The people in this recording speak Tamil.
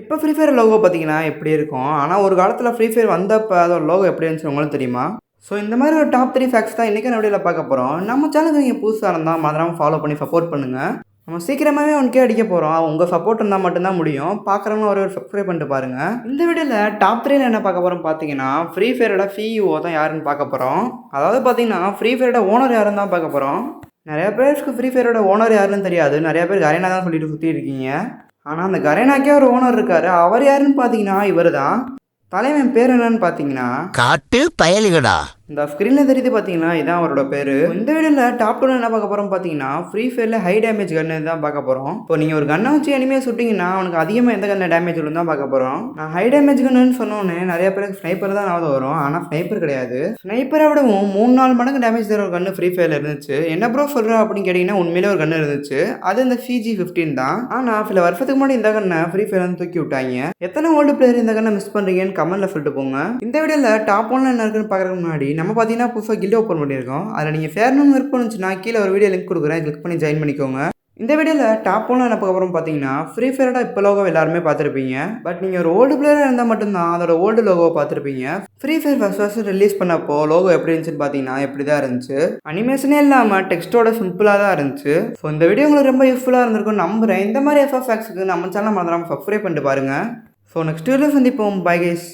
இப்போ ஃப்ரீ ஃபயர் லோகோ பார்த்தீங்கன்னா எப்படி இருக்கும்? ஆனா ஒரு காலத்தில ஃப்ரீ ஃபயர் வந்தப்ப அதோட லோகோ எப்படி இருந்துச்சுன்னு உங்களுக்கு தெரியுமா? ஸோ இந்த மாரி ஒரு டாப் 3 ஃபேக்ட்ஸ் தான் இன்னைக்கான வீடியோல பார்க்க போறோம். நம்ம சேனலுக்கு நீங்க புதுசா இருந்தா மறக்காம ஃபாலோ பண்ணி சப்போர்ட் பண்ணுங்க. நம்ம சீக்கிரமாவே 1K அடிக்க போறோம். உங்க சப்போர்ட் இருந்தா மட்டும் தான் முடியும். பார்க்குறவங்க ஒரு சப்ஸ்கிரைப் பண்ணிட்டு பாருங்க. இந்த வீடியோல டாப் 3ல என்ன பார்க்க போறோம் பார்த்தீங்கன்னா, ஃப்ரீ ஃபயரோட சிஇஓ தான் யாருன்னு பார்க்க போறோம். அதாவது பார்த்தீங்கன்னா, ஃப்ரீ ஃபயரோட ஓனர் யாருன்னு தான் பார்க்க போறோம். நெறைய பேருக்கு ஃப்ரீ ஃபயரோட ஓனர் யாருன்னு தெரியாது. நெறைய பேர் கரேனா தான் சொல்லிட்டு சுத்திட்டு இருக்கீங்க. ஆனா, அந்த கரேனாக்கே ஒரு ஓனர் இருக்காரு. அவர் யாருன்னு பார்த்தீங்கன்னா, இவரு தான். தலைவன் பேர் என்னன்னு பார்த்தீங்கன்னா, காட்டு பயலுகடா. இந்த ஸ்க்ரீன்ல தெரியுது பார்த்தீங்கன்னா, இதான் அவரோட பேரு. இந்த வீடியோல டாப் 2ல என்ன பார்க்க போறோம் பார்த்தீங்கன்னா, ஃப்ரீ ஃபயர்ல ஹை டேமேஜ் கன்னு தான் பார்க்க போறோம். இப்போ நீங்க ஒரு கன்ன வச்சு எனிமிய சுட்டீங்கன்னா, அவனுக்கு அதிகமா எந்த கன்ல டேமேஜ் விழும் தான் பார்க்க போறோம். நான் ஹை டேமேஜ் கன்னுன்னு சொன்னோனே நெறைய பேருக்கு ஸ்னைப்பர் தான் ஞாபகம் வரும். ஆனா ஸ்னைப்பர் கிடையாது. ஸ்னைப்பரை விடவும் 3, 4 மடங்கு டேமேஜ் தர ஒரு கன்னு ஃப்ரீ ஃபயர்ல இருந்துச்சு. என்ன ப்ரோ சொல்ற அப்படின்னு கேட்டீங்கன்னா, உண்மையிலே ஒரு கன்னு இருந்துச்சு. அது இந்த CG-15 தான். ஆனா சில வருஷத்துக்கு முன்னாடி இந்த கன்ன ஃப்ரீ ஃபயர்ல இருந்து தூக்கி விட்டாங்க. எத்தனை ஓல்டு பிளேயர் இந்த கன்ன மிஸ் பண்றீங்கன்னு கமெண்ட்ல சொல்லிட்டு போங்க. இந்த வீடியோல டாப் 1ல என்ன இருக்குன்னு பார்க்கறதுக்கு முன்னாடி நம்ம பார்த்தீங்கன்னா புதுசா கில்ட் ஓப்பன் பண்ணியிருக்கோம். அதில் நீங்கள் சேரணும்னு விருப்பம் இருந்துச்சுன்னா கீழே ஒரு வீடியோ லிங்க் கொடுக்குறேன். கிளிக் பண்ணி ஜாயின் பண்ணிக்கோங்க. இந்த வீடியோவில் டாப் 1ல என்ன பார்க்க போகிறோம் பார்த்தீங்கன்னா, ஃப்ரீ ஃபயரோட இப்போ லோகோ எல்லாருமே பார்த்துருப்பீங்க. பட் நீங்கள் ஒரு ஓல்டு பிளேயராக இருந்தால் மட்டும்தான் அதோட ஓல்டு லோகோவை பார்த்துருப்பீங்க. ஃப்ரீ ஃபயர் ஃபர்ஸ்ட் ரிலீஸ் பண்ணப்போ லோகோ எப்படி இருந்துச்சுன்னு பார்த்தீங்கன்னா இப்படி தான் இருந்துச்சு. அனிமேஷனே இல்லாமல் டெக்ஸ்ட்டோட சிம்பிளாக தான் இருந்துச்சு. ஸோ இந்த வீடியோ உங்களுக்கு ரொம்ப யூஸ்ஃபுல்லாக இருந்திருக்கும் நம்புகிறேன். இந்த மாதிரி FF ஃபேக்ட்ஸுக்கு நம்ம சேனல் மறந்துடாம சப்ஸ்கிரைப் பண்ணிட்டு பாருங்கள். ஸோ நெக்ஸ்ட் வீடியோ சந்திப்போம். Bye guys.